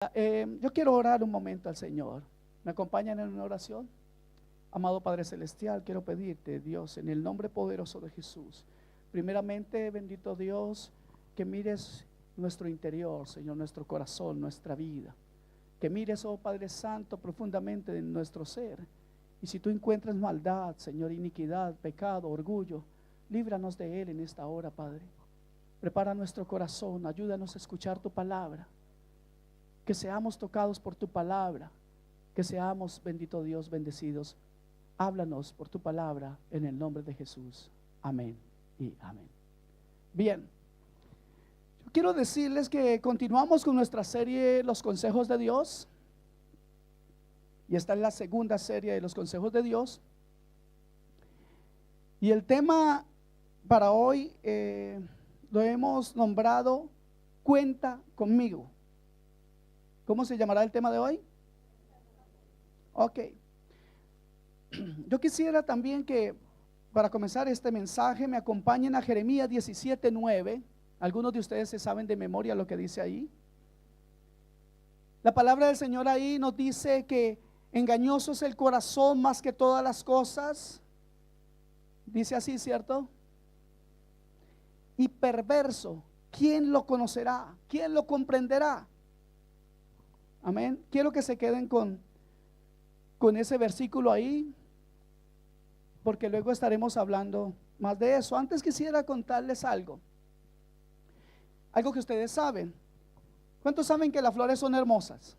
Yo quiero orar un momento al Señor. ¿Me acompañan en una oración? Amado Padre Celestial, quiero pedirte, Dios, en el nombre poderoso de Jesús, primeramente, bendito Dios, que mires nuestro interior, Señor, nuestro corazón, nuestra vida. Que mires, oh Padre Santo, profundamente en nuestro ser. Y si tú encuentras maldad, Señor, iniquidad, pecado, orgullo, líbranos de él en esta hora, Padre. Prepara nuestro corazón, ayúdanos a escuchar tu palabra. Que seamos tocados por tu palabra, que seamos, bendito Dios, bendecidos. Háblanos por tu palabra en el nombre de Jesús. Amén y amén. Bien, yo quiero decirles que continuamos con nuestra serie Los Consejos de Dios. Y esta es la segunda serie de los Consejos de Dios. Y el tema para hoy lo hemos nombrado Cuenta conmigo. ¿Cómo se llamará el tema de hoy? Ok. Yo quisiera también que para comenzar este mensaje me acompañen a Jeremías 17:9. Algunos de ustedes se saben de memoria lo que dice ahí. La palabra del Señor ahí nos dice que engañoso es el corazón más que todas las cosas. Dice así, ¿cierto? Y perverso, ¿quién lo conocerá? ¿Quién lo comprenderá? Amén. Quiero que se queden con ese versículo ahí, porque luego estaremos hablando más de eso. Antes quisiera contarles algo que ustedes saben. ¿Cuántos saben que las flores son hermosas?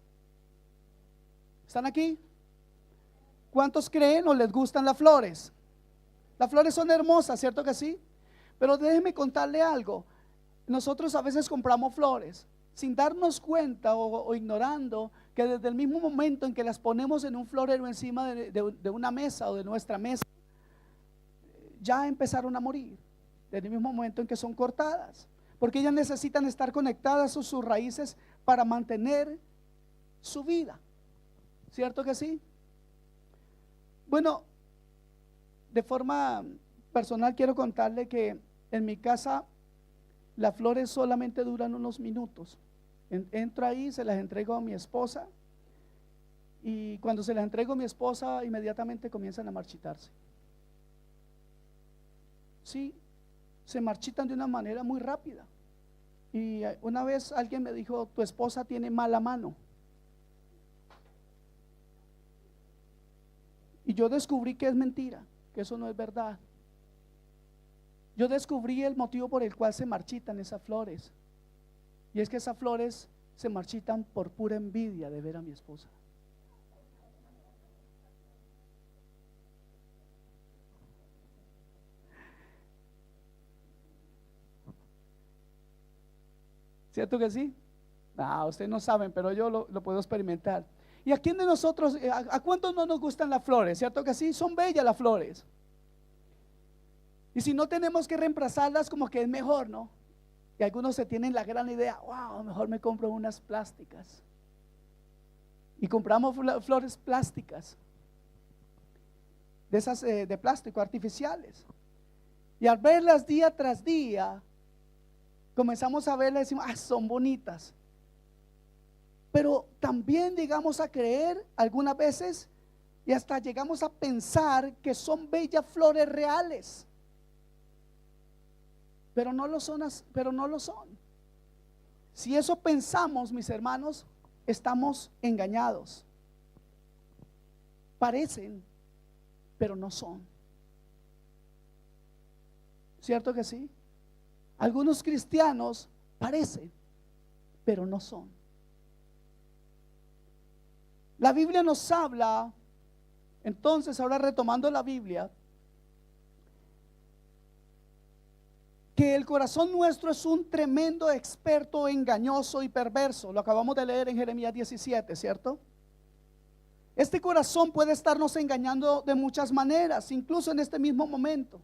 ¿Están aquí? ¿Cuántos creen o les gustan las flores? Las flores son hermosas, ¿cierto que sí? Pero déjenme contarle algo. Nosotros a veces compramos flores sin darnos cuenta o ignorando que desde el mismo momento en que las ponemos en un florero encima de una mesa o de nuestra mesa, ya empezaron a morir, desde el mismo momento en que son cortadas, porque ellas necesitan estar conectadas a sus raíces para mantener su vida, ¿cierto que sí? Bueno, de forma personal quiero contarle que en mi casa las flores solamente duran unos minutos. Entro ahí, se las entrego a mi esposa, y cuando se las entrego a mi esposa inmediatamente comienzan a marchitarse. Sí, se marchitan de una manera muy rápida. Y una vez alguien me dijo: tu esposa tiene mala mano. Y yo descubrí que es mentira, que eso no es verdad. Yo descubrí el motivo por el cual se marchitan esas flores. Y es que esas flores se marchitan por pura envidia de ver a mi esposa. ¿Cierto que sí? Ustedes no saben, pero yo lo puedo experimentar. ¿Y a quién de nosotros, a cuántos no nos gustan las flores? ¿Cierto que sí? Son bellas las flores. Y si no tenemos que reemplazarlas, como que es mejor, ¿no? Y algunos se tienen la gran idea: wow, mejor me compro unas plásticas. Y compramos flores plásticas, de esas de plástico, artificiales. Y al verlas día tras día, comenzamos a verlas y decimos: son bonitas. Pero también llegamos a creer algunas veces, y hasta llegamos a pensar que son bellas flores reales. Pero no lo son, Si eso pensamos, mis hermanos, estamos engañados. Parecen, pero no son. ¿Cierto que sí? Algunos cristianos parecen, pero no son. La Biblia nos habla, entonces, ahora retomando la Biblia, que el corazón nuestro es un tremendo experto engañoso y perverso. Lo acabamos de leer en Jeremías 17, ¿cierto? Este corazón puede estarnos engañando de muchas maneras, incluso en este mismo momento.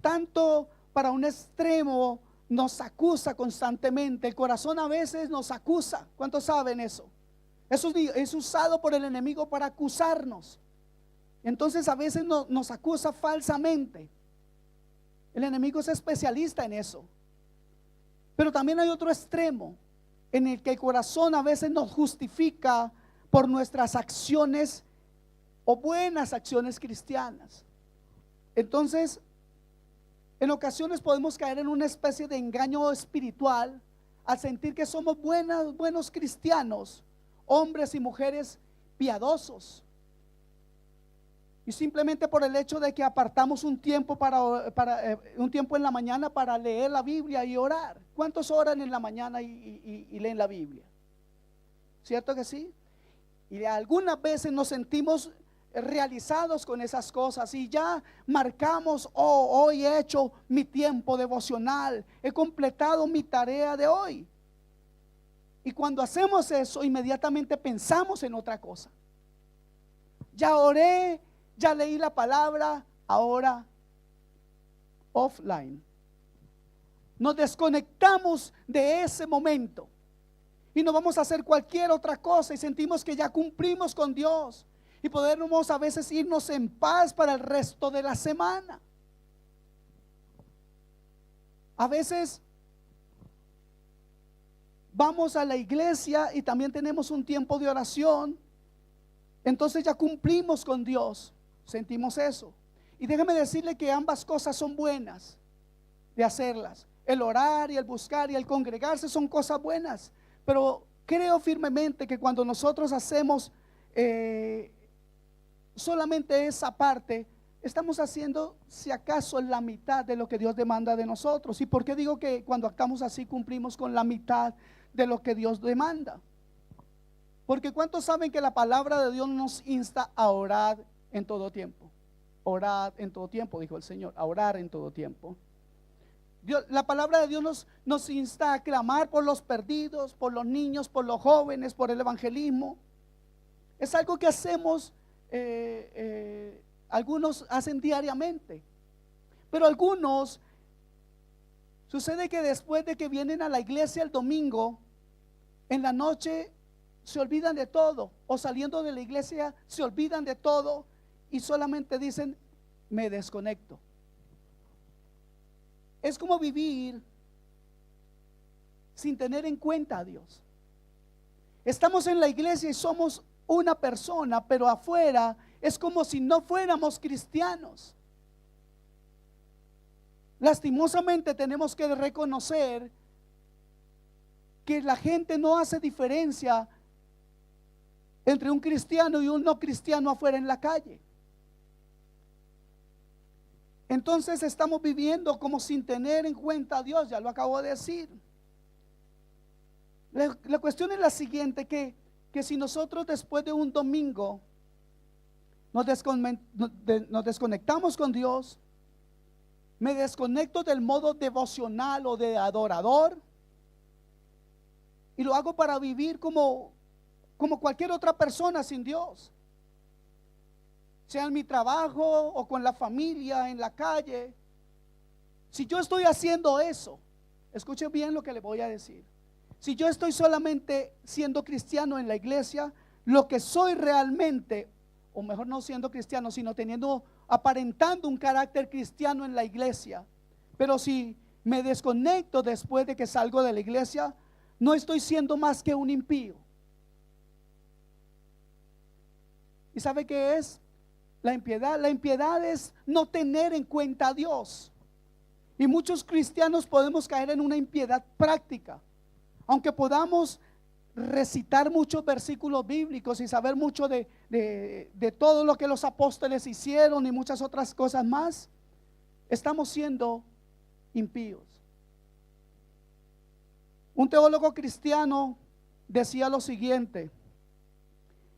Tanto para un extremo nos acusa constantemente. El corazón a veces nos acusa. ¿Cuántos saben eso? Eso es usado por el enemigo para acusarnos. Entonces a veces nos acusa falsamente. El enemigo es especialista en eso. Pero también hay otro extremo, en el que el corazón a veces nos justifica por nuestras acciones o buenas acciones cristianas. Entonces, en ocasiones podemos caer en una especie de engaño espiritual al sentir que somos buenos cristianos, hombres y mujeres piadosos. Y simplemente por el hecho de que apartamos un tiempo un tiempo en la mañana para leer la Biblia y orar. ¿Cuántos oran en la mañana y leen la Biblia? ¿Cierto que sí? Y algunas veces nos sentimos realizados con esas cosas y ya marcamos: oh, hoy he hecho mi tiempo devocional, he completado mi tarea de hoy. Y cuando hacemos eso, inmediatamente pensamos en otra cosa. Ya oré, ya leí la palabra, ahora offline. Nos desconectamos de ese momento y nos vamos a hacer cualquier otra cosa y sentimos que ya cumplimos con Dios y podemos a veces irnos en paz para el resto de la semana. A veces vamos a la iglesia y también tenemos un tiempo de oración, entonces ya cumplimos con Dios, sentimos eso. Y déjeme decirle que ambas cosas son buenas de hacerlas. El orar y el buscar y el congregarse son cosas buenas, pero creo firmemente que cuando nosotros hacemos solamente esa parte, estamos haciendo si acaso la mitad de lo que Dios demanda de nosotros. ¿Y por qué digo que cuando actuamos así cumplimos con la mitad de lo que Dios demanda? Porque ¿cuántos saben que la palabra de Dios nos insta a orar en todo tiempo? Orad en todo tiempo, dijo el Señor, a orar en todo tiempo. La palabra de Dios nos insta a clamar por los perdidos, por los niños, por los jóvenes, por el evangelismo. Es algo que hacemos, algunos hacen diariamente, pero algunos, sucede que después de que vienen a la iglesia el domingo, en la noche se olvidan de todo, o saliendo de la iglesia se olvidan de todo y solamente dicen: me desconecto. Es como vivir sin tener en cuenta a Dios. Estamos en la iglesia y somos una persona, pero afuera es como si no fuéramos cristianos. Lastimosamente tenemos que reconocer que la gente no hace diferencia entre un cristiano y un no cristiano afuera en la calle. Entonces estamos viviendo como sin tener en cuenta a Dios, ya lo acabo de decir. La cuestión es la siguiente, que si nosotros después de un domingo nos desconectamos con Dios, me desconecto del modo devocional o de adorador y lo hago para vivir como cualquier otra persona sin Dios, sea en mi trabajo o con la familia, en la calle. Si yo estoy haciendo eso, escuche bien lo que le voy a decir. Si yo estoy solamente siendo cristiano en la iglesia, lo que soy realmente, o mejor no siendo cristiano, sino aparentando un carácter cristiano en la iglesia, pero si me desconecto después de que salgo de la iglesia, no estoy siendo más que un impío. ¿Y sabe qué es la impiedad? La impiedad es no tener en cuenta a Dios. Y muchos cristianos podemos caer en una impiedad práctica. Aunque podamos recitar muchos versículos bíblicos y saber mucho de todo lo que los apóstoles hicieron y muchas otras cosas más, estamos siendo impíos. Un teólogo cristiano decía lo siguiente: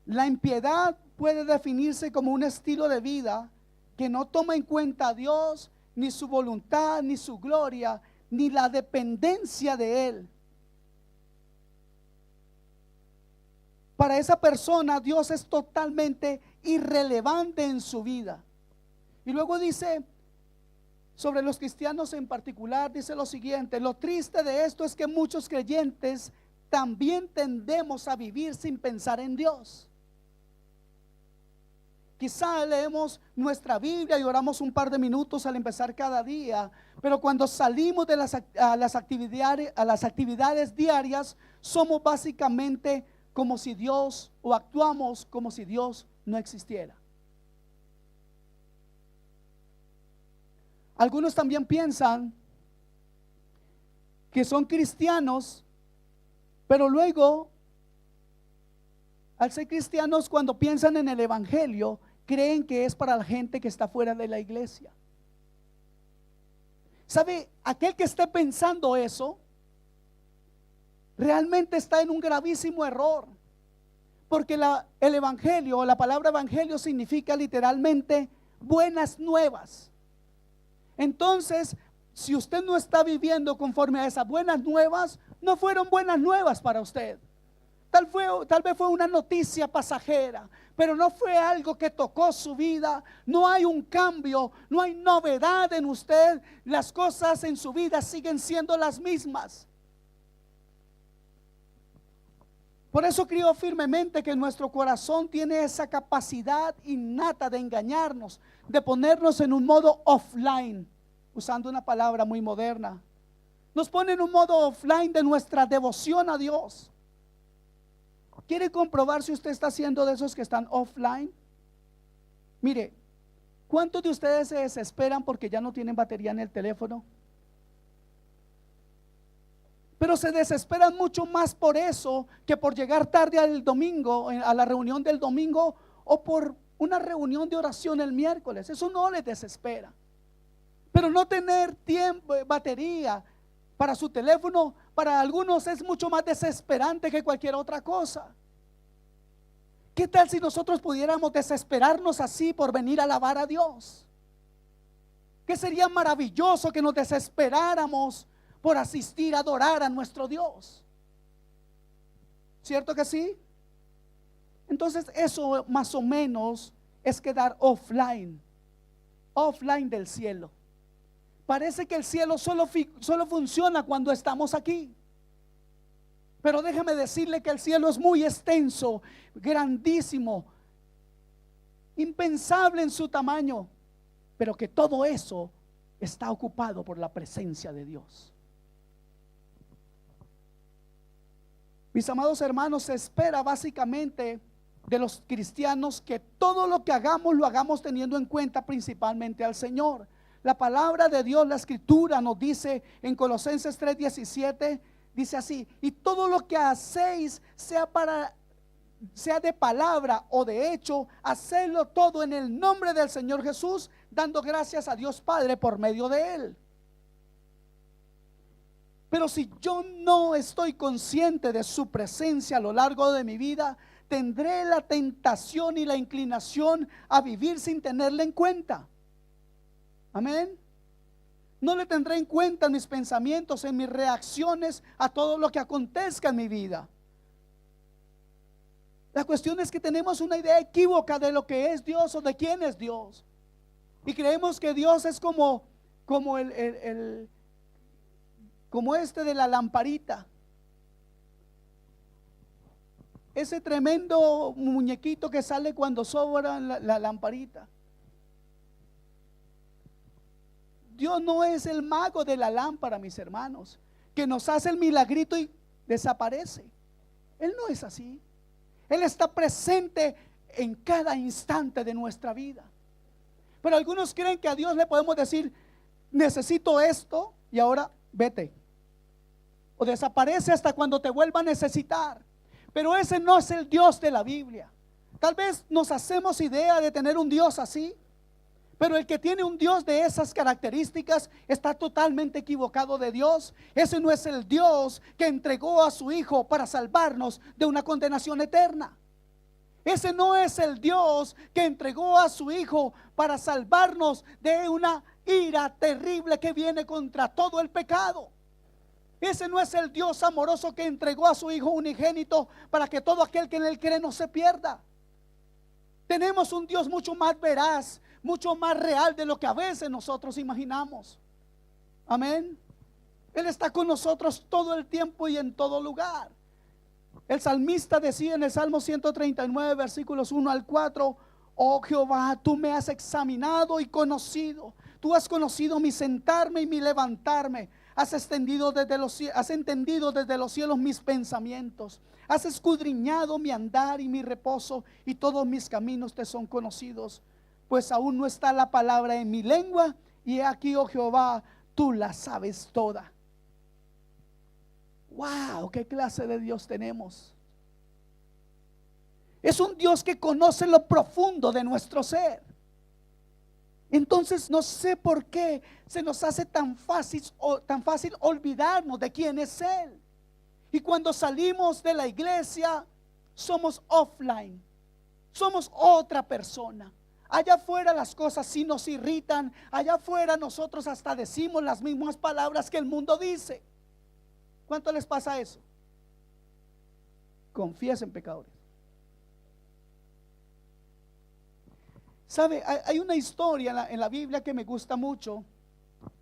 la impiedad puede definirse como un estilo de vida que no toma en cuenta a Dios, ni su voluntad, ni su gloria, ni la dependencia de Él. Para esa persona Dios es totalmente irrelevante en su vida. Y luego dice, sobre los cristianos en particular, dice lo siguiente: lo triste de esto es que muchos creyentes también tendemos a vivir sin pensar en Dios. Quizá leemos nuestra Biblia y oramos un par de minutos al empezar cada día, pero cuando salimos de a las actividades diarias, somos básicamente como si Dios, o actuamos como si Dios no existiera. Algunos también piensan que son cristianos, pero luego, al ser cristianos, cuando piensan en el evangelio, creen que es para la gente que está fuera de la iglesia. ¿Sabe? Aquel que esté pensando eso realmente está en un gravísimo error, porque el evangelio, o la palabra evangelio, significa literalmente buenas nuevas. Entonces, si usted no está viviendo conforme a esas buenas nuevas, no fueron buenas nuevas para usted. Tal vez fue una noticia pasajera, pero no fue algo que tocó su vida. No hay un cambio, no hay novedad en usted. Las cosas en su vida siguen siendo las mismas. Por eso creo firmemente que nuestro corazón tiene esa capacidad innata de engañarnos, de ponernos en un modo offline, usando una palabra muy moderna. Nos pone en un modo offline de nuestra devoción a Dios. ¿Quiere comprobar si usted está siendo de esos que están offline? Mire, ¿cuántos de ustedes se desesperan porque ya no tienen batería en el teléfono? Pero se desesperan mucho más por eso que por llegar tarde al domingo, a la reunión del domingo, o por una reunión de oración el miércoles. Eso no les desespera. Pero no tener tiempo, batería para su teléfono, para algunos es mucho más desesperante que cualquier otra cosa. ¿Qué tal si nosotros pudiéramos desesperarnos así por venir a alabar a Dios? ¿Qué sería maravilloso que nos desesperáramos por asistir a adorar a nuestro Dios? ¿Cierto que sí? Entonces eso más o menos es quedar offline del cielo. Parece que el cielo solo funciona cuando estamos aquí. Pero déjeme decirle que el cielo es muy extenso, grandísimo, impensable en su tamaño, pero que todo eso está ocupado por la presencia de Dios. Mis amados hermanos, se espera básicamente de los cristianos que todo lo que hagamos lo hagamos teniendo en cuenta principalmente al Señor. La palabra de Dios, la escritura nos dice en Colosenses 3:17, dice así: y todo lo que hacéis, sea de palabra o de hecho, hacedlo todo en el nombre del Señor Jesús, dando gracias a Dios Padre por medio de Él. Pero si yo no estoy consciente de su presencia a lo largo de mi vida, tendré la tentación y la inclinación a vivir sin tenerla en cuenta. Amén. No le tendré en cuenta en mis pensamientos, en mis reacciones a todo lo que acontezca en mi vida. La cuestión es que tenemos una idea equívoca de lo que es Dios o de quién es Dios. Y creemos que Dios es como este de la lamparita. Ese tremendo muñequito que sale cuando sobra la lamparita. Dios no es el mago de la lámpara, mis hermanos, que nos hace el milagrito y desaparece. Él no es así. Él está presente en cada instante de nuestra vida. Pero algunos creen que a Dios le podemos decir: necesito esto y ahora vete. O desaparece hasta cuando te vuelva a necesitar. Pero ese no es el Dios de la Biblia. Tal vez nos hacemos idea de tener un Dios así, pero el que tiene un Dios de esas características está totalmente equivocado de Dios. Ese no es el Dios que entregó a su Hijo para salvarnos de una condenación eterna. Ese no es el Dios que entregó a su Hijo para salvarnos de una ira terrible que viene contra todo el pecado. Ese no es el Dios amoroso que entregó a su Hijo unigénito para que todo aquel que en Él cree no se pierda. Tenemos un Dios mucho más veraz, mucho más real de lo que a veces nosotros imaginamos. Amén. Él está con nosotros todo el tiempo y en todo lugar. El salmista decía en el Salmo 139, versículos 1 al 4: Oh Jehová, tú me has examinado y conocido. Tú has conocido mi sentarme y mi levantarme. Has entendido desde los cielos mis pensamientos. Has escudriñado mi andar y mi reposo, y todos mis caminos te son conocidos. Pues aún no está la palabra en mi lengua, y he aquí, oh Jehová, tú la sabes toda. Wow, qué clase de Dios tenemos. Es un Dios que conoce lo profundo de nuestro ser. Entonces no sé por qué se nos hace tan fácil olvidarnos de quién es Él. Y cuando salimos de la iglesia, somos offline, somos otra persona. Allá afuera las cosas sí nos irritan. Allá afuera nosotros hasta decimos las mismas palabras que el mundo dice. ¿Cuánto les pasa eso? Confiesen, pecadores. ¿Sabe? Hay una historia en la Biblia que me gusta mucho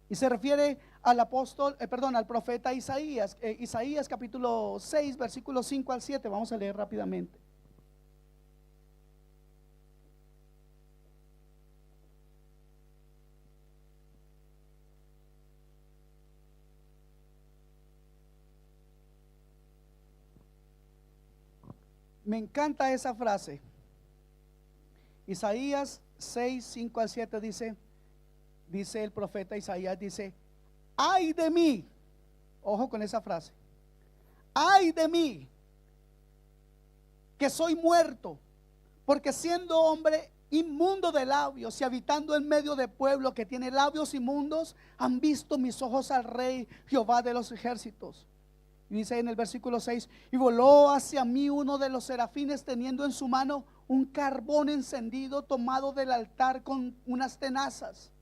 y se refiere al al profeta Isaías. Isaías capítulo 6, versículos 5 al 7. Vamos a leer rápidamente. Me encanta esa frase. Isaías 6, 5 al 7 dice el profeta Isaías, dice: ay de mí, ojo con esa frase, ay de mí, que soy muerto, porque siendo hombre inmundo de labios y habitando en medio de pueblo que tiene labios inmundos, han visto mis ojos al Rey Jehová de los ejércitos. Y dice en el versículo 6: y voló hacia mí uno de los serafines, teniendo en su mano un carbón encendido tomado del altar con unas tenazas.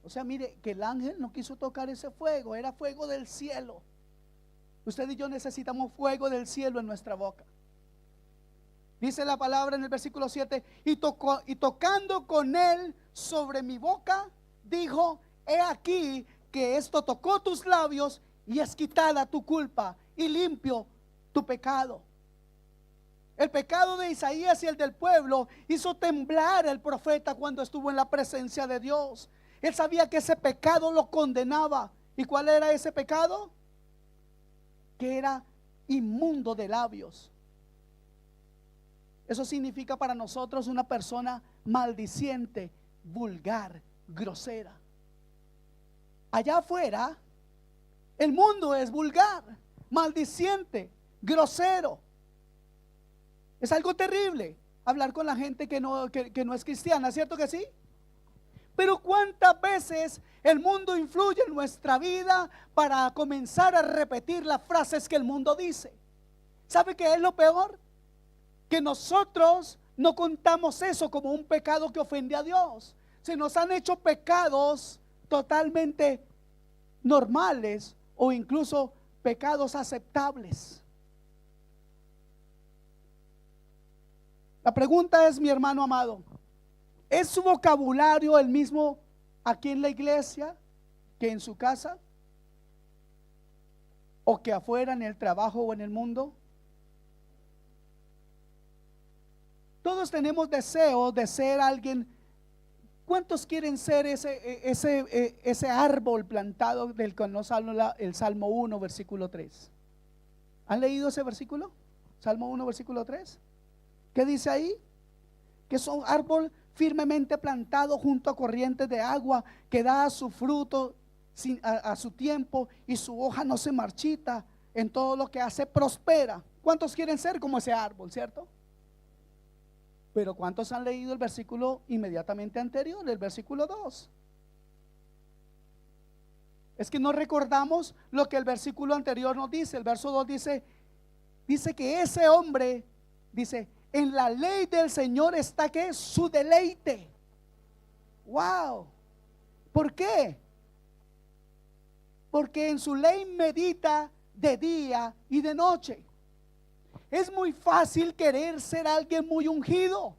O sea, mire, que el ángel no quiso tocar ese fuego, era fuego del cielo. Usted y yo necesitamos fuego del cielo en nuestra boca. Dice la palabra en el versículo 7: y tocando con él sobre mi boca, dijo: he aquí que esto tocó tus labios, y es quitada tu culpa y limpio tu pecado. El pecado de Isaías y el del pueblo hizo temblar al profeta cuando estuvo en la presencia de Dios. Él sabía que ese pecado lo condenaba. ¿Y cuál era ese pecado? Que era inmundo de labios. Eso significa para nosotros una persona maldiciente, vulgar, grosera. Allá afuera el mundo es vulgar, maldiciente, grosero. Es algo terrible hablar con la gente que no es cristiana, ¿cierto que sí? Pero ¿cuántas veces el mundo influye en nuestra vida para comenzar a repetir las frases que el mundo dice? ¿Sabe qué es lo peor? Que nosotros no contamos eso como un pecado que ofende a Dios. Se nos han hecho pecados totalmente normales o incluso pecados aceptables. La pregunta es, mi hermano amado, ¿es su vocabulario el mismo aquí en la iglesia que en su casa? ¿O que afuera en el trabajo o en el mundo? Todos tenemos deseo de ser alguien. ¿Cuántos quieren ser ese árbol plantado del que nos habla el Salmo 1, versículo 3? ¿Han leído ese versículo? Salmo 1, versículo 3. ¿Qué dice ahí? Que son árbol firmemente plantado junto a corrientes de agua, que da su fruto a su tiempo, y su hoja no se marchita, en todo lo que hace prospera. ¿Cuántos quieren ser como ese árbol, cierto? Pero ¿cuántos han leído el versículo inmediatamente anterior, el versículo 2? Es que no recordamos lo que el versículo anterior nos dice. El verso 2 dice que ese hombre, dice, en la ley del Señor está que su deleite. Wow. ¿Por qué? Porque en su ley medita de día y de noche. Es muy fácil querer ser alguien muy ungido.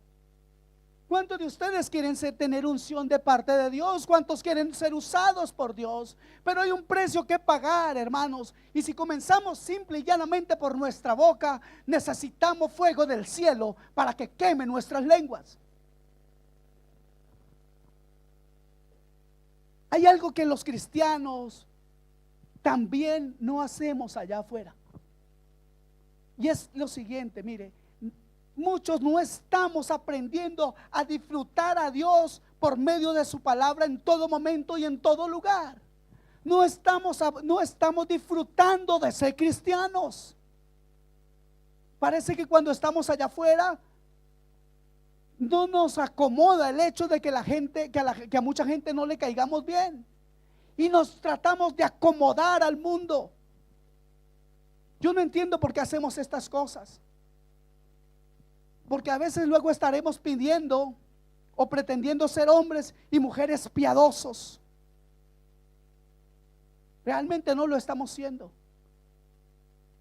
¿Cuántos de ustedes quieren tener unción de parte de Dios? ¿Cuántos quieren ser usados por Dios? Pero hay un precio que pagar, hermanos. Y si comenzamos simple y llanamente por nuestra boca, necesitamos fuego del cielo para que queme nuestras lenguas. Hay algo que los cristianos también no hacemos allá afuera. Y es lo siguiente, mire, muchos no estamos aprendiendo a disfrutar a Dios por medio de su palabra en todo momento y en todo lugar. No estamos disfrutando de ser cristianos. Parece que cuando estamos allá afuera no nos acomoda el hecho de que que a mucha gente no le caigamos bien, y nos tratamos de acomodar al mundo. Yo no entiendo por qué hacemos estas cosas, porque a veces luego estaremos pidiendo o pretendiendo ser hombres y mujeres piadosos. Realmente no lo estamos siendo.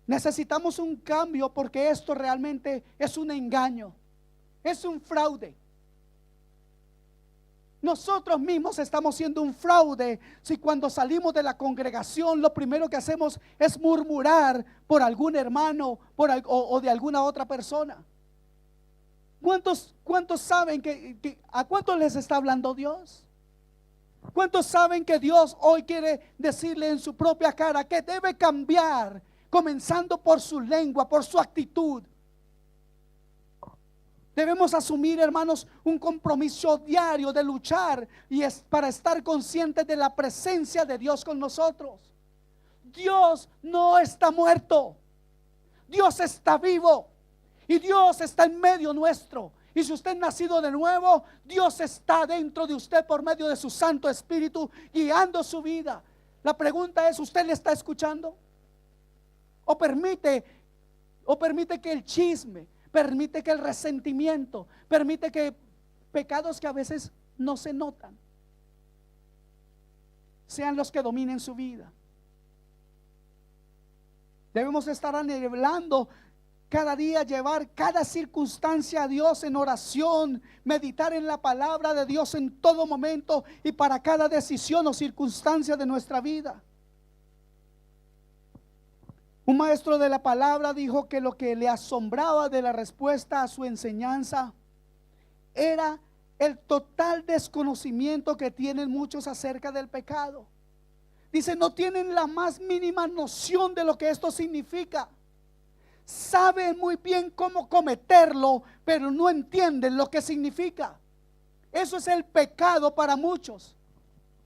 Necesitamos un cambio, porque esto realmente es un engaño, es un fraude. Nosotros mismos estamos siendo un fraude si cuando salimos de la congregación lo primero que hacemos es murmurar por algún hermano o de alguna otra persona. ¿Cuántos saben a cuántos les está hablando Dios? ¿Cuántos saben que Dios hoy quiere decirle en su propia cara que debe cambiar, comenzando por su lengua, por su actitud? Debemos asumir, hermanos, un compromiso diario de luchar y es para estar conscientes de la presencia de Dios con nosotros. Dios no está muerto, Dios está vivo y Dios está en medio nuestro. Y si usted es nacido de nuevo, Dios está dentro de usted por medio de su Santo Espíritu, guiando su vida. La pregunta es, ¿usted le está escuchando? ¿O permite que el chisme, permite que el resentimiento, permite que pecados que a veces no se notan sean los que dominen su vida? Debemos estar anhelando cada día, llevar cada circunstancia a Dios en oración, meditar en la palabra de Dios en todo momento y para cada decisión o circunstancia de nuestra vida. Un maestro de la palabra dijo que lo que le asombraba de la respuesta a su enseñanza era el total desconocimiento que tienen muchos acerca del pecado. Dice, no tienen la más mínima noción de lo que esto significa. Saben muy bien cómo cometerlo, pero no entienden lo que significa. Eso es el pecado para muchos.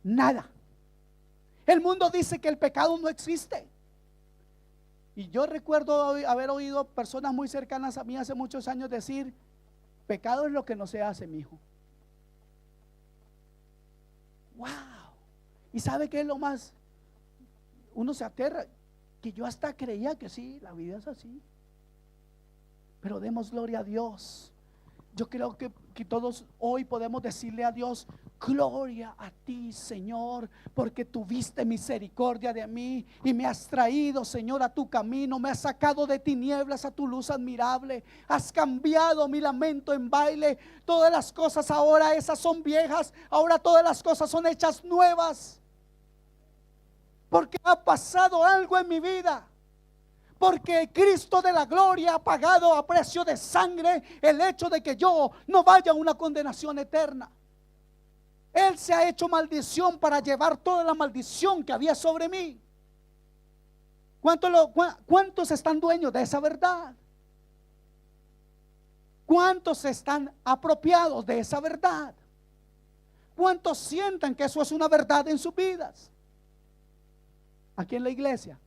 Nada. El mundo dice que el pecado no existe. Y yo recuerdo haber oído personas muy cercanas a mí hace muchos años decir: pecado es lo que no se hace, mi hijo. Wow. ¿Y sabe qué es lo más? Uno se aterra, que yo hasta creía que sí, la vida es así. Pero demos gloria a Dios. Yo creo que todos hoy podemos decirle a Dios: gloria a ti, Señor, porque tuviste misericordia de mí y me has traído, Señor, a tu camino. Me has sacado de tinieblas a tu luz admirable. Has cambiado mi lamento en baile. Todas las cosas ahora esas son viejas, ahora todas las cosas son hechas nuevas. Porque ha pasado algo en mi vida. Porque Cristo de la gloria ha pagado a precio de sangre el hecho de que yo no vaya a una condenación eterna. Él se ha hecho maldición para llevar toda la maldición que había sobre mí. ¿Cuántos están dueños de esa verdad? ¿Cuántos están apropiados de esa verdad? ¿Cuántos sienten que eso es una verdad en sus vidas? Aquí en la iglesia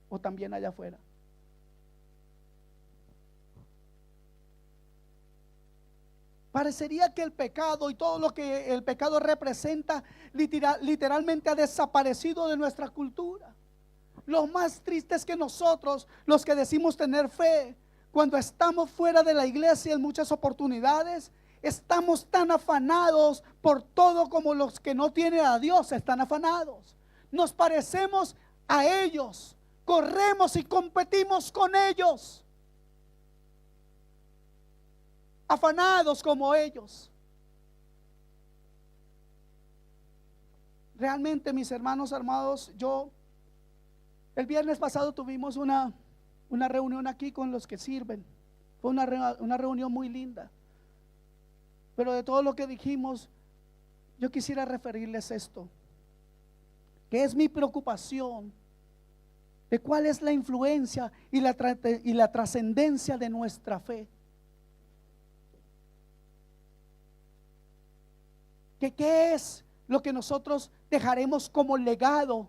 o también allá afuera. Parecería que el pecado y todo lo que el pecado representa literalmente ha desaparecido de nuestra cultura. Lo más triste es que nosotros, los que decimos tener fe, cuando estamos fuera de la iglesia en muchas oportunidades, estamos tan afanados por todo como los que no tienen a Dios están afanados. Nos parecemos a ellos. Corremos y competimos con ellos, afanados como ellos. Realmente, mis hermanos amados, el viernes pasado tuvimos una reunión aquí con los que sirven. Fue una reunión muy linda. Pero de todo lo que dijimos, yo quisiera referirles esto, que es mi preocupación, de cuál es la influencia y la trascendencia de nuestra fe. Que qué es lo que nosotros dejaremos como legado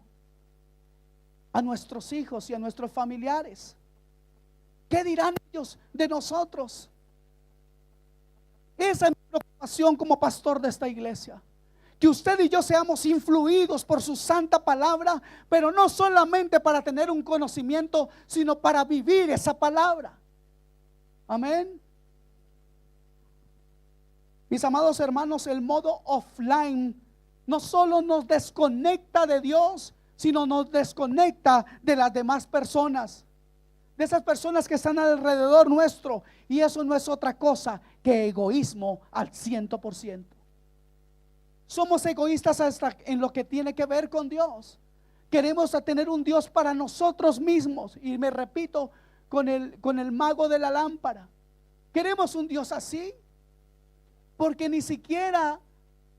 a nuestros hijos y a nuestros familiares. ¿Qué dirán ellos de nosotros? Esa es mi preocupación como pastor de esta iglesia. Que usted y yo seamos influidos por su santa palabra, pero no solamente para tener un conocimiento, sino para vivir esa palabra. Amén. Mis amados hermanos, el modo offline no solo nos desconecta de Dios, sino nos desconecta de las demás personas, de esas personas que están alrededor nuestro. Y eso no es otra cosa que egoísmo al 100%. Somos egoístas hasta en lo que tiene que ver con Dios. Queremos tener un Dios para nosotros mismos. Y me repito, con el mago de la lámpara, queremos un Dios así, porque ni siquiera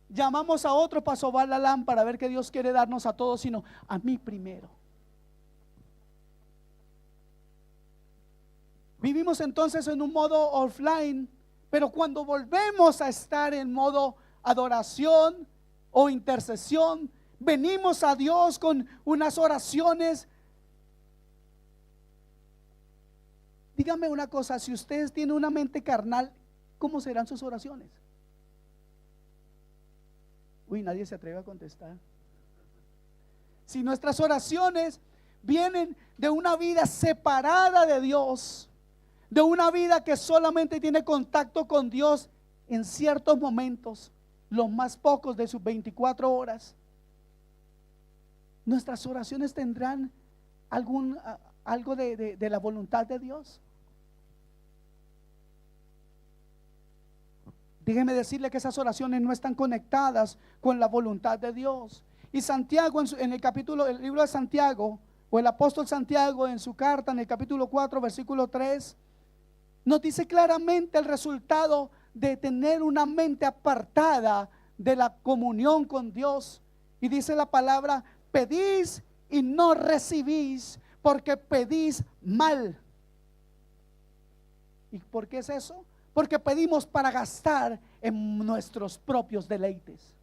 llamamos a otro para sobar la lámpara a ver qué Dios quiere darnos a todos, sino a mí primero. Vivimos entonces en un modo offline, pero cuando volvemos a estar en modo adoración o intercesión, venimos a Dios con unas oraciones. Dígame una cosa, si ustedes tienen una mente carnal, ¿cómo serán sus oraciones? Uy, nadie se atreve a contestar. Si nuestras oraciones vienen de una vida separada de Dios, de una vida que solamente tiene contacto con Dios en ciertos momentos, los más pocos de sus 24 horas, nuestras oraciones tendrán algo de la voluntad de Dios. Déjeme decirle que esas oraciones no están conectadas con la voluntad de Dios. Y Santiago en el libro de Santiago, o el apóstol Santiago en su carta, en el capítulo 4, versículo 3, nos dice claramente el resultado de tener una mente apartada de la comunión con Dios. Y dice la palabra: pedís y no recibís, porque pedís mal. ¿Y por qué es eso? Porque pedimos para gastar en nuestros propios deleites.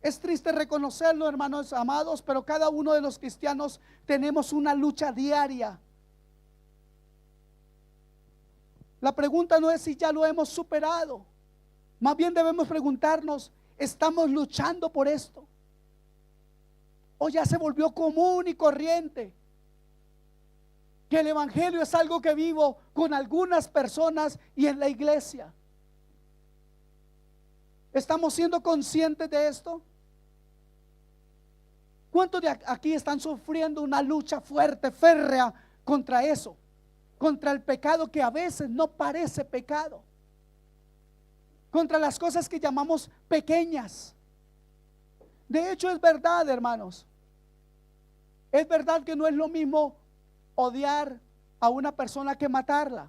Es triste reconocerlo, hermanos amados, pero cada uno de los cristianos tenemos una lucha diaria. La pregunta no es si ya lo hemos superado, más bien debemos preguntarnos: ¿estamos luchando por esto? ¿O ya se volvió común y corriente que el evangelio es algo que vivo con algunas personas y en la iglesia? ¿Estamos siendo conscientes de esto? ¿Cuántos de aquí están sufriendo una lucha fuerte, férrea contra eso? Contra el pecado que a veces no parece pecado, contra las cosas que llamamos pequeñas. De hecho, es verdad, hermanos, es verdad que no es lo mismo odiar a una persona que matarla.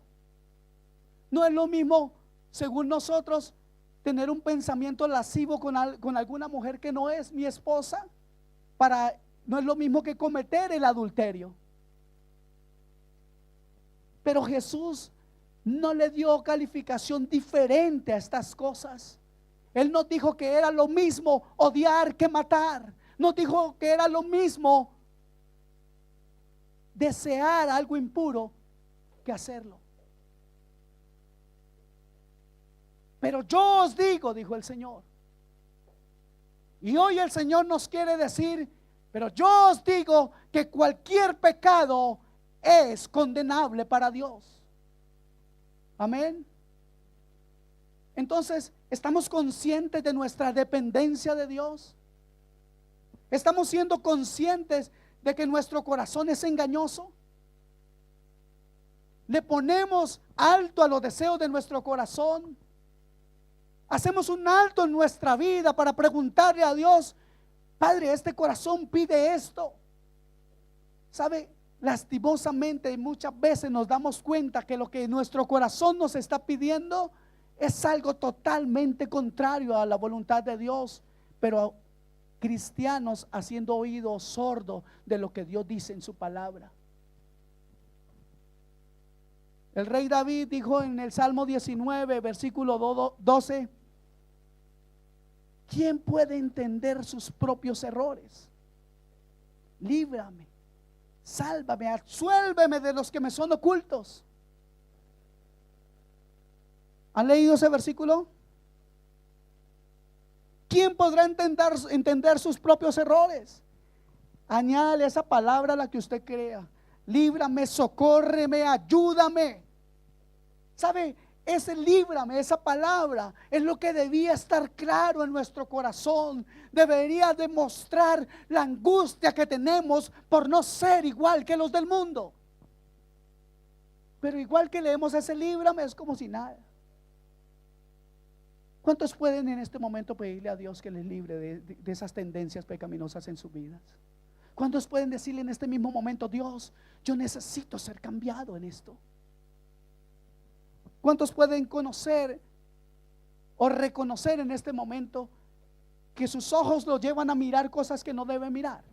No es lo mismo, según nosotros, tener un pensamiento lascivo con alguna mujer que no es mi esposa. No es lo mismo que cometer el adulterio. Pero Jesús no le dio calificación diferente a estas cosas. Él nos dijo que era lo mismo odiar que matar. Nos dijo que era lo mismo desear algo impuro que hacerlo. Pero yo os digo, dijo el Señor. Y hoy el Señor nos quiere decir: pero yo os digo que cualquier pecado es condenable para Dios. Amén. Entonces, ¿estamos conscientes de nuestra dependencia de Dios? ¿Estamos siendo conscientes de que nuestro corazón es engañoso? ¿Le ponemos alto a los deseos de nuestro corazón? ¿Hacemos un alto en nuestra vida para preguntarle a Dios: Padre, este corazón pide esto? ¿Sabe? Lastimosamente muchas veces nos damos cuenta que lo que nuestro corazón nos está pidiendo Es algo totalmente contrario a la voluntad de Dios, pero cristianos haciendo oído sordo de lo que Dios dice en su palabra. El rey David dijo en el Salmo 19, versículo 12: ¿quién puede entender sus propios errores? Líbrame, sálvame, absuélveme de los que me son ocultos. ¿Han leído ese versículo? ¿Quién podrá entender sus propios errores? Añádale esa palabra a la que usted crea. Líbrame, socórreme, ayúdame. ¿Sabe? Ese líbrame, esa palabra es lo que debía estar claro en nuestro corazón. Debería demostrar la angustia que tenemos por no ser igual que los del mundo. Pero igual que leemos ese líbrame, es como si nada. ¿Cuántos pueden en este momento pedirle a Dios que les libre de esas tendencias pecaminosas en sus vidas? ¿Cuántos pueden decirle en este mismo momento: Dios, yo necesito ser cambiado en esto? ¿Cuántos pueden conocer o reconocer en este momento que sus ojos los llevan a mirar cosas que no deben mirar?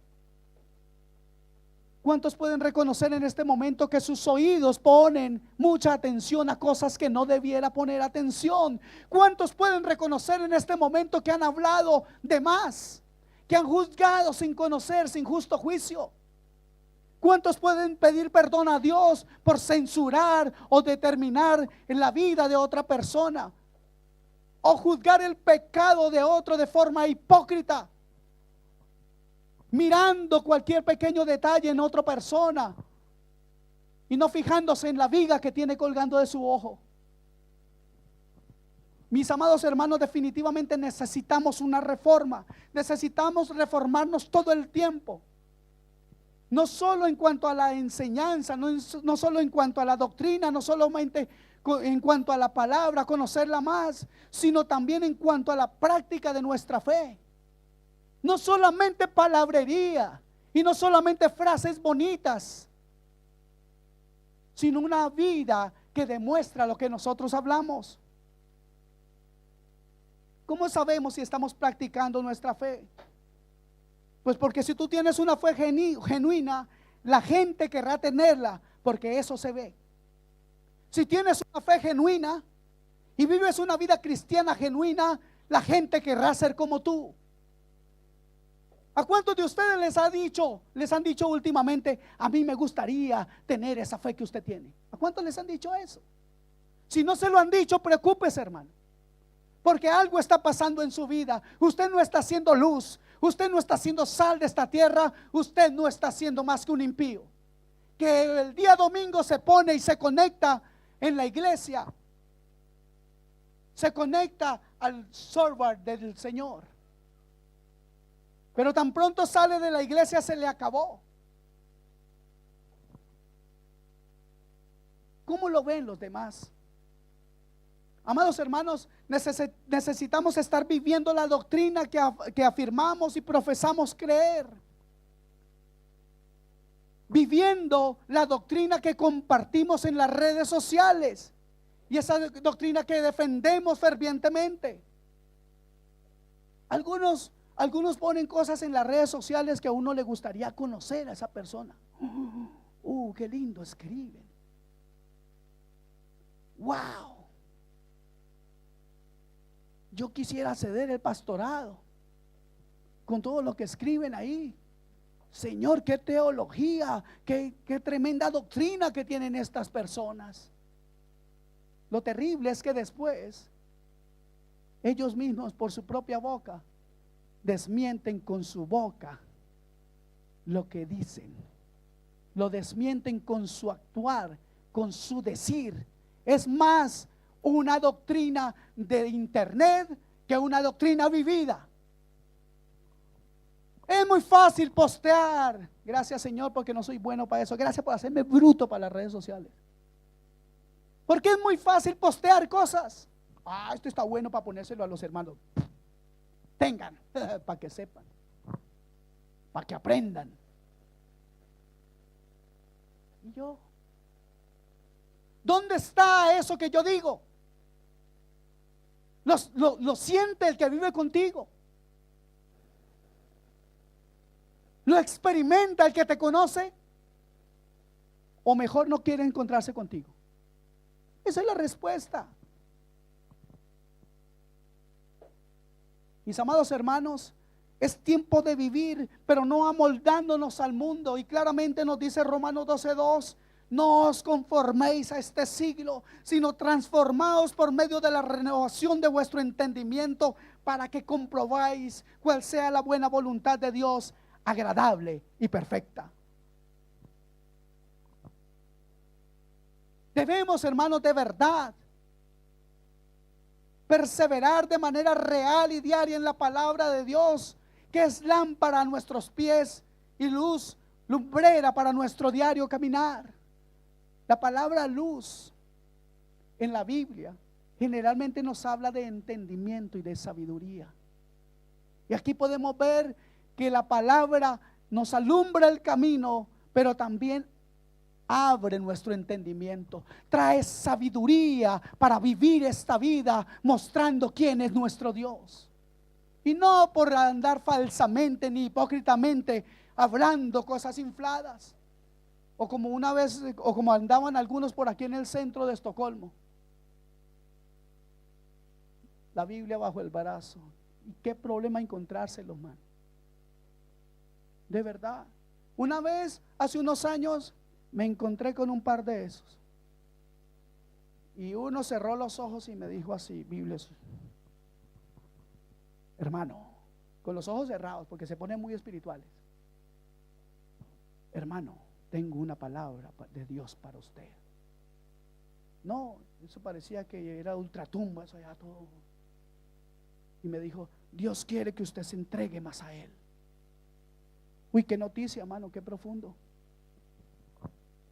¿Cuántos pueden reconocer en este momento que sus oídos ponen mucha atención a cosas que no debiera poner atención? ¿Cuántos pueden reconocer en este momento que han hablado de más, que han juzgado sin conocer, sin justo juicio? ¿Cuántos pueden pedir perdón a Dios por censurar o determinar en la vida de otra persona, o juzgar el pecado de otro de forma hipócrita, mirando cualquier pequeño detalle en otra persona y no fijándose en la viga que tiene colgando de su ojo? Mis amados hermanos, definitivamente necesitamos una reforma. Necesitamos reformarnos todo el tiempo. No solo en cuanto a la enseñanza, no solo en cuanto a la doctrina, no solamente en cuanto a la palabra, conocerla más, sino también en cuanto a la práctica de nuestra fe. No solamente palabrería y no solamente frases bonitas, sino una vida que demuestra lo que nosotros hablamos. ¿Cómo sabemos si estamos practicando nuestra fe? Pues porque si tú tienes una fe genuina, la gente querrá tenerla, porque eso se ve. Si tienes una fe genuina y vives una vida cristiana genuina, la gente querrá ser como tú. ¿A cuántos de ustedes les han dicho últimamente: a mí me gustaría tener esa fe que usted tiene? ¿A cuántos les han dicho eso? Si no se lo han dicho, preocúpese, hermano, porque algo está pasando en su vida. Usted no está haciendo luz, usted no está haciendo sal de esta tierra, usted no está haciendo más que un impío que el día domingo se pone y se conecta en la iglesia, se conecta al server del Señor, pero tan pronto sale de la iglesia se le acabó. ¿Cómo lo ven los demás? Amados hermanos, necesitamos estar viviendo la doctrina que afirmamos y profesamos creer, viviendo la doctrina que compartimos en las redes sociales y esa doctrina que defendemos fervientemente. Algunos ponen cosas en las redes sociales que a uno le gustaría conocer a esa persona. Qué lindo escriben. Wow. Yo quisiera ceder el pastorado con todo lo que escriben ahí. Señor, qué teología, qué tremenda doctrina que tienen estas personas. Lo terrible es que después ellos mismos por su propia boca desmienten con su boca lo que dicen. Lo desmienten con su actuar, con su decir. Es más una doctrina de internet que una doctrina vivida. Es muy fácil postear. Gracias, Señor, porque no soy bueno para eso. Gracias por hacerme bruto para las redes sociales. Porque es muy fácil postear cosas. Esto está bueno para ponérselo a los hermanos. Tengan, para que sepan, para que aprendan. ¿Y yo? ¿Dónde está eso que yo digo? Lo siente el que vive contigo. ¿Lo experimenta el que te conoce? ¿O mejor no quiere encontrarse contigo? Esa es la respuesta. Mis amados hermanos, es tiempo de vivir, pero no amoldándonos al mundo. Y claramente nos dice Romanos 12:2: no os conforméis a este siglo, sino transformaos por medio de la renovación de vuestro entendimiento, para que comprobáis cuál sea la buena voluntad de Dios, agradable y perfecta. Debemos, hermanos, de verdad perseverar de manera real y diaria en la palabra de Dios, que es lámpara a nuestros pies y luz, lumbrera para nuestro diario caminar. La palabra luz en la Biblia generalmente nos habla de entendimiento y de sabiduría. Y aquí podemos ver que la palabra nos alumbra el camino, pero también abre nuestro entendimiento, trae sabiduría para vivir esta vida mostrando quién es nuestro Dios. Y no por andar falsamente ni hipócritamente hablando cosas infladas, o como una vez, o como andaban algunos por aquí en el centro de Estocolmo, la Biblia bajo el brazo. Y qué problema encontrárselo, man. De verdad. Una vez, hace unos años, me encontré con un par de esos, y uno cerró los ojos y me dijo así: Biblia, hermano, con los ojos cerrados porque se ponen muy espirituales: hermano, tengo una palabra de Dios para usted. No, eso parecía que era ultratumba, eso ya todo. Y me dijo: Dios quiere que usted se entregue más a Él. Uy, qué noticia, hermano, qué profundo.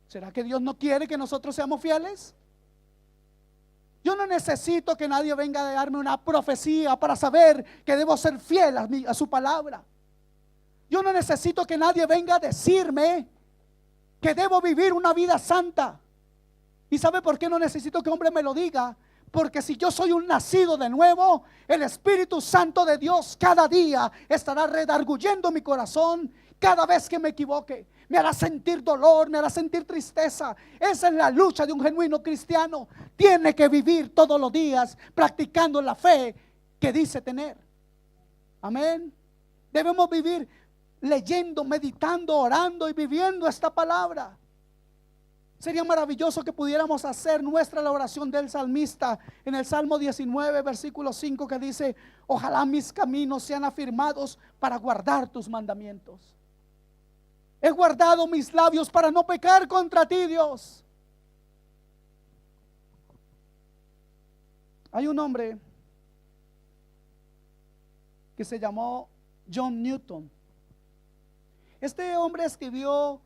¿Será que Dios no quiere que nosotros seamos fieles? Yo no necesito que nadie venga a darme una profecía para saber que debo ser fiel a su palabra. Yo no necesito que nadie venga a decirme que debo vivir una vida santa. ¿Y sabe por qué no necesito que hombre me lo diga? Porque si yo soy un nacido de nuevo, el Espíritu Santo de Dios cada día estará redarguyendo mi corazón cada vez que me equivoque. Me hará sentir dolor, me hará sentir tristeza. Esa es la lucha de un genuino cristiano. Tiene que vivir todos los días practicando la fe que dice tener. Amén. Debemos vivir leyendo, meditando, orando y viviendo esta palabra. Sería maravilloso que pudiéramos hacer nuestra la oración del salmista en el Salmo 19, versículo 5, que dice: ojalá mis caminos sean afirmados para guardar tus mandamientos. He guardado mis labios para no pecar contra ti, Dios. Hay un hombre que se llamó John Newton. Este hombre escribió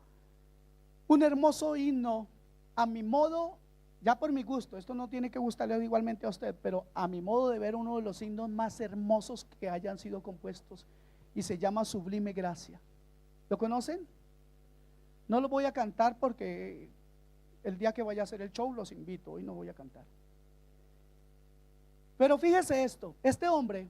un hermoso himno, a mi modo, ya por mi gusto. Esto no tiene que gustarle igualmente a usted, pero a mi modo de ver, uno de los himnos más hermosos que hayan sido compuestos, y se llama Sublime Gracia. ¿Lo conocen? No lo voy a cantar porque el día que vaya a hacer el show los invito. Hoy no voy a cantar. Pero fíjese esto: este hombre,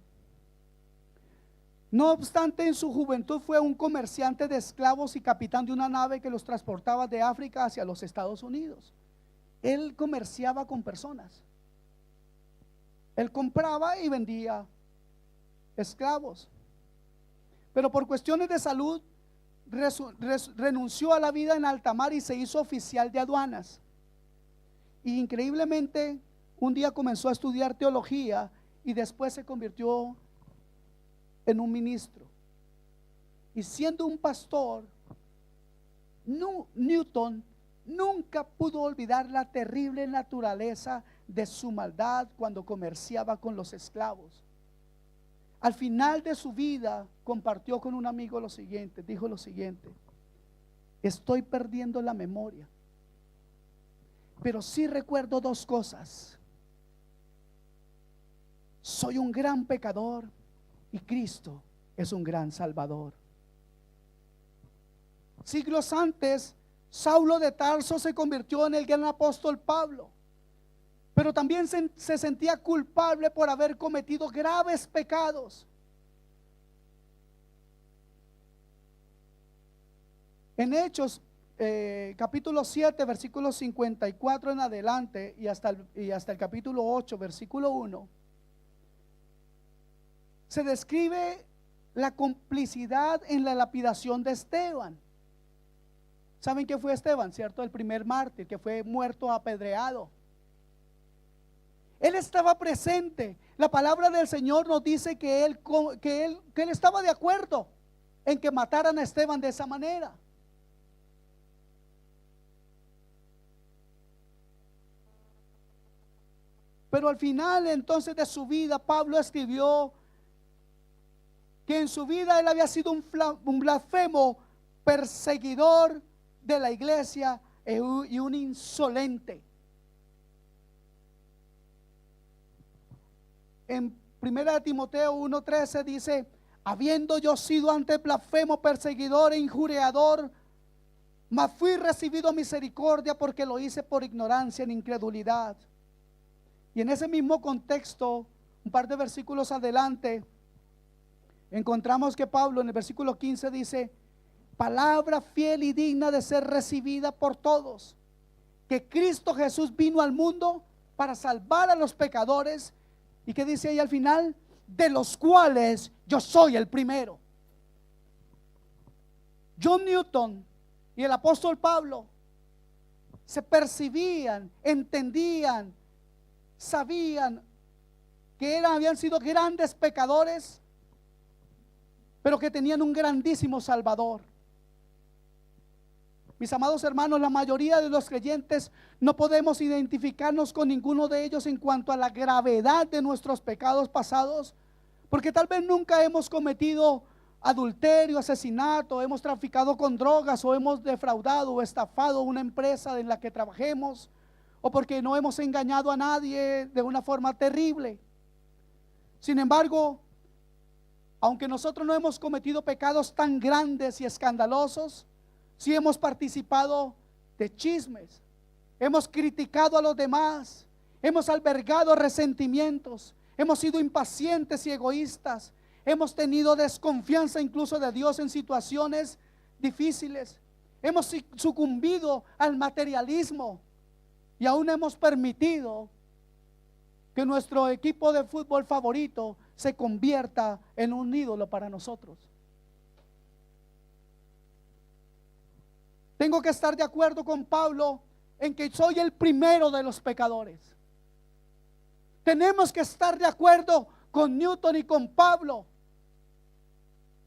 no obstante, en su juventud fue un comerciante de esclavos y capitán de una nave que los transportaba de África hacia los Estados Unidos. Él comerciaba con personas. Él compraba y vendía esclavos. Pero por cuestiones de salud renunció a la vida en alta mar y se hizo oficial de aduanas. Y increíblemente, un día comenzó a estudiar teología y después se convirtió en un ministro. Y siendo un pastor, Newton nunca pudo olvidar la terrible naturaleza de su maldad cuando comerciaba con los esclavos. Al final de su vida compartió con un amigo lo siguiente, dijo lo siguiente: estoy perdiendo la memoria, pero sí recuerdo dos cosas: soy un gran pecador y Cristo es un gran Salvador. Siglos antes, Saulo de Tarso se convirtió en el gran apóstol Pablo. pero también se sentía culpable por haber cometido graves pecados. En Hechos capítulo 7 versículo 54 en adelante y hasta el capítulo 8 versículo 1 se describe la complicidad en la lapidación de Esteban. ¿Saben qué fue Esteban? ¿Cierto? El primer mártir que fue muerto apedreado. Él estaba presente. La palabra del Señor nos dice que él estaba de acuerdo en que mataran a Esteban de esa manera. Pero al final entonces de su vida, Pablo escribió que en su vida él había sido un blasfemo, perseguidor de la iglesia y un insolente. En 1 Timoteo 1:13 dice: habiendo yo sido antes blasfemo, perseguidor e injuriador, mas fui recibido misericordia porque lo hice por ignorancia en incredulidad. Y en ese mismo contexto, un par de versículos adelante, encontramos que Pablo en el versículo 15 dice: palabra fiel y digna de ser recibida por todos, que Cristo Jesús vino al mundo para salvar a los pecadores. ¿Y qué dice ahí al final? De los cuales yo soy el primero. John Newton y el apóstol Pablo se percibían, entendían, sabían que habían sido grandes pecadores, pero que tenían un grandísimo Salvador. Mis amados hermanos, la mayoría de los creyentes no podemos identificarnos con ninguno de ellos en cuanto a la gravedad de nuestros pecados pasados, porque tal vez nunca hemos cometido adulterio, asesinato, hemos traficado con drogas, o hemos defraudado o estafado una empresa en la que trabajemos, o porque no hemos engañado a nadie de una forma terrible. Sin embargo, aunque nosotros no hemos cometido pecados tan grandes y escandalosos, sí hemos participado de chismes, hemos criticado a los demás, hemos albergado resentimientos, hemos sido impacientes y egoístas, hemos tenido desconfianza incluso de Dios en situaciones difíciles, hemos sucumbido al materialismo y aún hemos permitido que nuestro equipo de fútbol favorito se convierta en un ídolo para nosotros. Tengo que estar de acuerdo con Pablo en que soy el primero de los pecadores. Tenemos que estar de acuerdo con Newton y con Pablo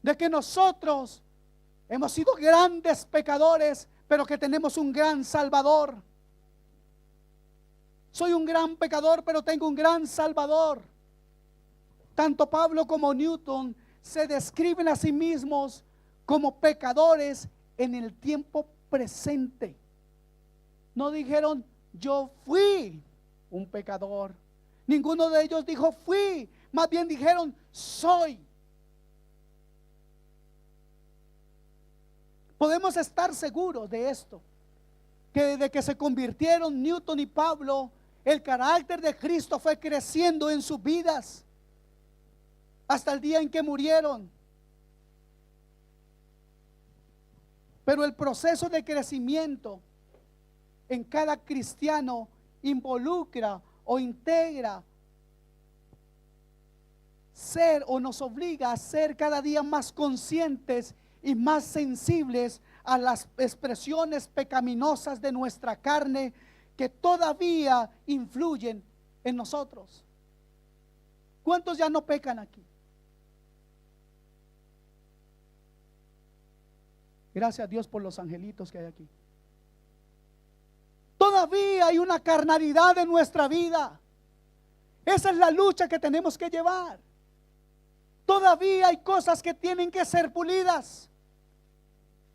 de que nosotros hemos sido grandes pecadores, pero que tenemos un gran Salvador. Soy un gran pecador, pero tengo un gran Salvador. Tanto Pablo como Newton se describen a sí mismos como pecadores en el tiempo presente. No dijeron yo fui un pecador. Ninguno de ellos dijo fui, más bien dijeron soy. Podemos estar seguros de esto, que desde que se convirtieron Newton y Pablo, el carácter de Cristo fue creciendo en sus vidas hasta el día en que murieron. Pero el proceso de crecimiento en cada cristiano involucra o integra ser, o nos obliga a ser cada día más conscientes y más sensibles a las expresiones pecaminosas de nuestra carne que todavía influyen en nosotros. ¿Cuántos ya no pecan aquí? Gracias a Dios por los angelitos que hay aquí. Todavía hay una carnalidad en nuestra vida. Esa es la lucha que tenemos que llevar. Todavía hay cosas que tienen que ser pulidas.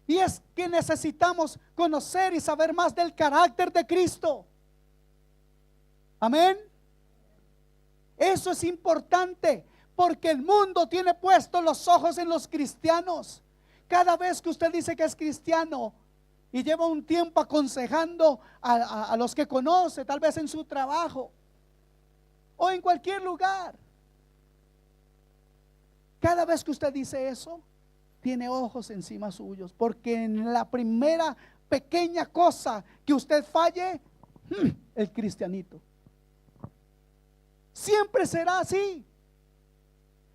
Y es que necesitamos conocer y saber más del carácter de Cristo. Amén. Eso es importante, porque el mundo tiene puestos los ojos en los cristianos. Cada vez que usted dice que es cristiano y lleva un tiempo aconsejando a los que conoce, tal vez en su trabajo, o en cualquier lugar. Cada vez que usted dice eso, tiene ojos encima suyos, porque en la primera pequeña cosa que usted falle, el cristianito. Siempre será así.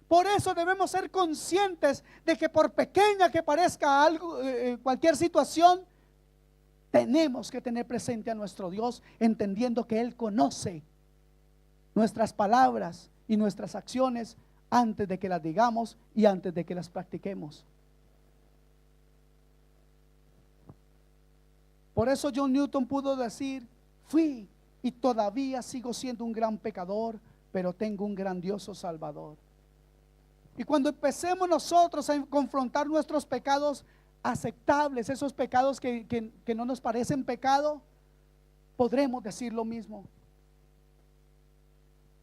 Por eso debemos ser conscientes de que por pequeña que parezca algo, cualquier situación, tenemos que tener presente a nuestro Dios, entendiendo que Él conoce nuestras palabras y nuestras acciones antes de que las digamos y antes de que las practiquemos. Por eso John Newton pudo decir: fui y todavía sigo siendo un gran pecador, pero tengo un grandioso Salvador. Y cuando empecemos nosotros a confrontar nuestros pecados aceptables, esos pecados que no nos parecen pecado, podremos decir lo mismo.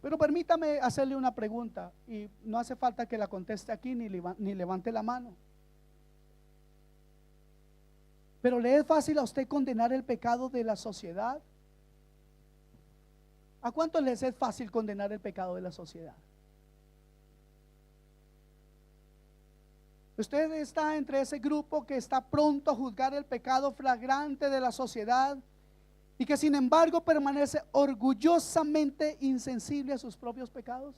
Pero permítame hacerle una pregunta, y no hace falta que la conteste aquí ni levante la mano. Pero ¿le es fácil a usted condenar el pecado de la sociedad? ¿A cuántos les es fácil condenar el pecado de la sociedad? Usted está entre ese grupo que está pronto a juzgar el pecado flagrante de la sociedad y que sin embargo permanece orgullosamente insensible a sus propios pecados.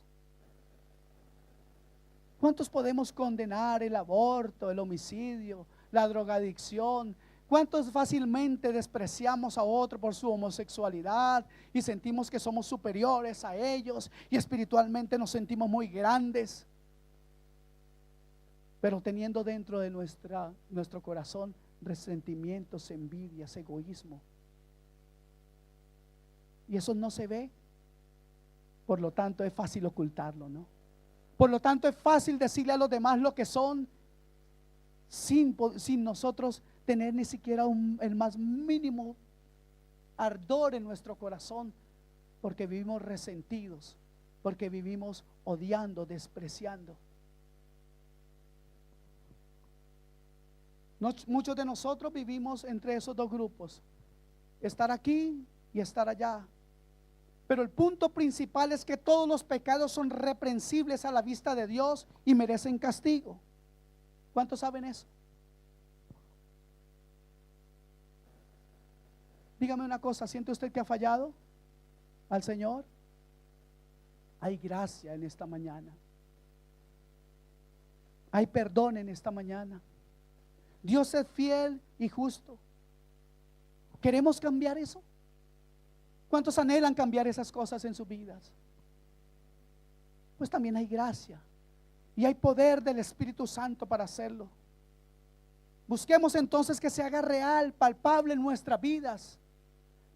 ¿Cuántos podemos condenar el aborto, el homicidio, la drogadicción? ¿Cuántos fácilmente despreciamos a otro por su homosexualidad y sentimos que somos superiores a ellos y espiritualmente nos sentimos muy grandes? Pero teniendo dentro de nuestro corazón resentimientos, envidias, egoísmo. Y eso no se ve. Por lo tanto es fácil ocultarlo, ¿no? Por lo tanto es fácil decirle a los demás lo que son sin nosotros tener ni siquiera el más mínimo ardor en nuestro corazón, porque vivimos resentidos, porque vivimos odiando, despreciando. Muchos de nosotros vivimos entre esos dos grupos, estar aquí y estar allá. Pero el punto principal es que todos los pecados son reprensibles a la vista de Dios y merecen castigo. ¿Cuántos saben eso? Dígame una cosa, ¿siente usted que ha fallado al Señor? Hay gracia en esta mañana. Hay perdón en esta mañana. Dios es fiel y justo. ¿Queremos cambiar eso? ¿Cuántos anhelan cambiar esas cosas en sus vidas? Pues también hay gracia y hay poder del Espíritu Santo para hacerlo. Busquemos entonces que se haga real, palpable en nuestras vidas.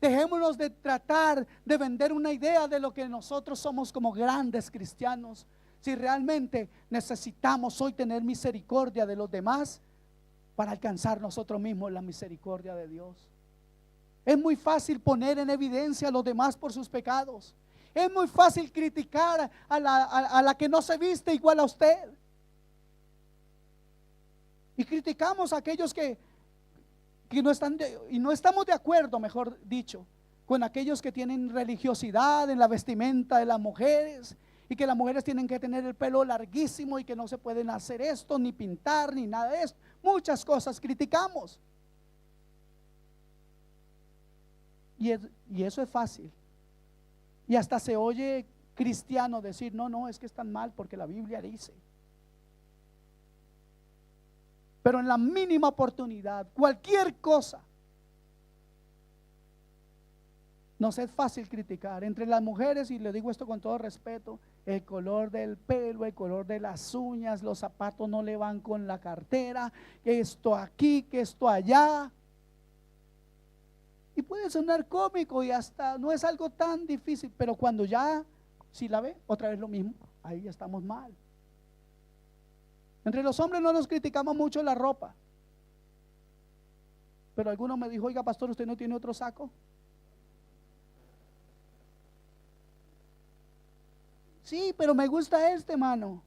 Dejémonos de tratar de vender una idea de lo que nosotros somos como grandes cristianos. Si realmente necesitamos hoy tener misericordia de los demás para alcanzar nosotros mismos la misericordia de Dios. Es muy fácil poner en evidencia a los demás por sus pecados. Es muy fácil criticar a la que no se viste igual a usted. Y criticamos a aquellos que no están y no estamos de acuerdo, mejor dicho, con aquellos que tienen religiosidad en la vestimenta de las mujeres, y que las mujeres tienen que tener el pelo larguísimo y que no se pueden hacer esto, ni pintar, ni nada de esto. Muchas cosas criticamos. Y eso es fácil. Y hasta se oye cristiano decir: no, es que están mal porque la Biblia dice. Pero en la mínima oportunidad, cualquier cosa, nos es fácil criticar. Entre las mujeres, y le digo esto con todo respeto, el color del pelo, el color de las uñas, los zapatos no le van con la cartera, que esto aquí, que esto allá. Y puede sonar cómico y hasta no es algo tan difícil, pero cuando ya, si la ve, otra vez lo mismo, ahí ya estamos mal. Entre los hombres no nos criticamos mucho la ropa, pero alguno me dijo: oiga, pastor, ¿usted no tiene otro saco? Sí, pero me gusta este, mano.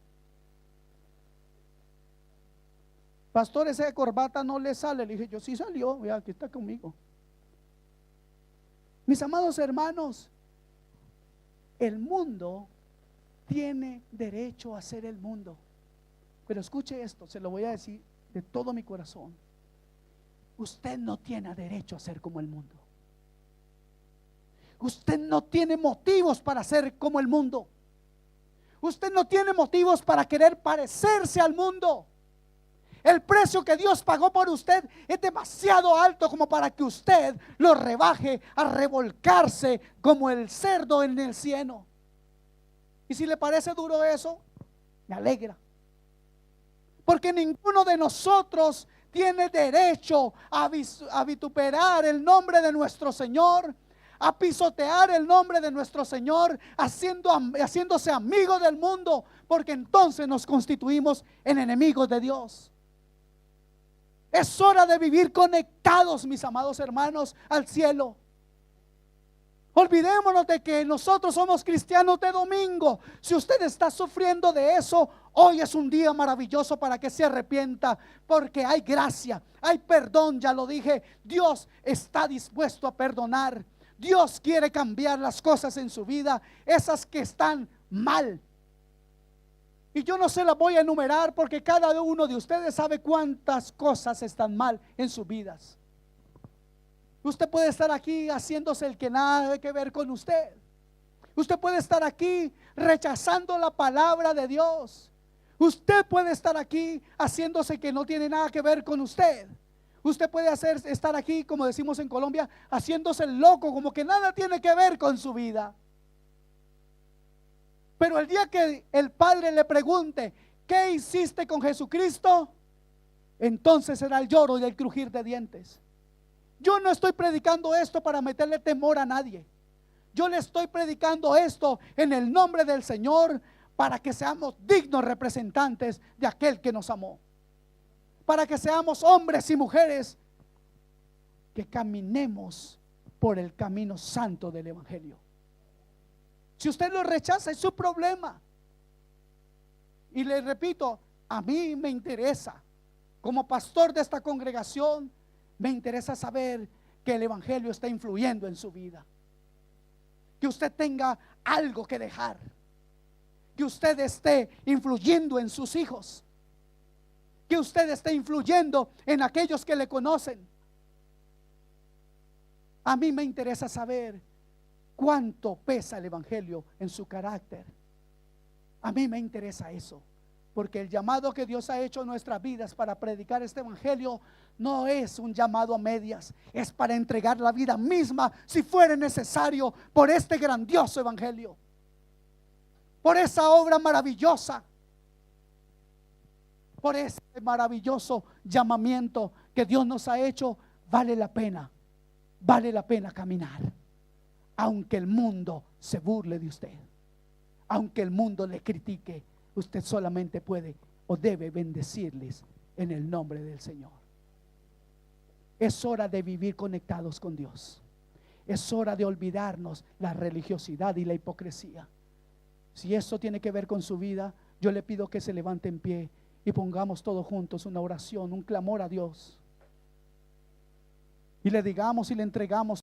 Pastor, esa corbata no le sale. Le dije yo: sí salió, vea, aquí está conmigo. Mis amados hermanos, El mundo tiene derecho a ser el mundo. Pero escuche esto, se lo voy a decir de todo mi corazón. Usted no tiene derecho a ser como el mundo. Usted no tiene motivos para ser como el mundo. Usted no tiene motivos para querer parecerse al mundo. El precio que Dios pagó por usted es demasiado alto como para que usted lo rebaje a revolcarse como el cerdo en el cieno. Y si le parece duro eso, me alegra. Porque ninguno de nosotros tiene derecho a vituperar el nombre de nuestro Señor, a pisotear el nombre de nuestro Señor, haciéndose amigo del mundo, porque entonces nos constituimos en enemigos de Dios. Es hora de vivir conectados, mis amados hermanos, al cielo. Olvidémonos de que nosotros somos cristianos de domingo. Si usted está sufriendo de eso, hoy es un día maravilloso para que se arrepienta, porque hay gracia, hay perdón, ya lo dije. Dios está dispuesto a perdonar. Dios quiere cambiar las cosas en su vida, esas que están mal. Y yo no se las voy a enumerar porque cada uno de ustedes sabe cuántas cosas están mal en sus vidas. Usted puede estar aquí haciéndose el que nada tiene que ver con usted. Usted puede estar aquí rechazando la palabra de Dios. Usted puede estar aquí haciéndose que no tiene nada que ver con usted. Usted puede estar aquí, como decimos en Colombia, haciéndose el loco, como que nada tiene que ver con su vida. Pero el día que el Padre le pregunte, ¿qué hiciste con Jesucristo? Entonces será el lloro y el crujir de dientes. Yo no estoy predicando esto para meterle temor a nadie. Yo le estoy predicando esto en el nombre del Señor, para que seamos dignos representantes de aquel que nos amó. Para que seamos hombres y mujeres que caminemos por el camino santo del Evangelio. Si usted lo rechaza, es su problema. Y le repito, a mí me interesa, como pastor de esta congregación, me interesa saber que el Evangelio está influyendo en su vida. Que usted tenga algo que dejar. Que usted esté influyendo en sus hijos. Que usted esté influyendo en aquellos que le conocen. A mí me interesa saber cuánto pesa el Evangelio en su carácter. A mí me interesa eso, porque el llamado que Dios ha hecho en nuestras vidas para predicar este Evangelio no es un llamado a medias, es para entregar la vida misma, si fuera necesario, por este grandioso Evangelio, por esa obra maravillosa, por ese maravilloso llamamiento que Dios nos ha hecho. Vale la pena caminar, aunque el mundo se burle de usted, aunque el mundo le critique. Usted solamente puede o debe bendecirles en el nombre del Señor. Es hora de vivir conectados con Dios. Es hora de olvidarnos la religiosidad y la hipocresía. Si eso tiene que ver con su vida, yo le pido que se levante en pie y pongamos todos juntos una oración, un clamor a Dios, y le digamos y le entregamos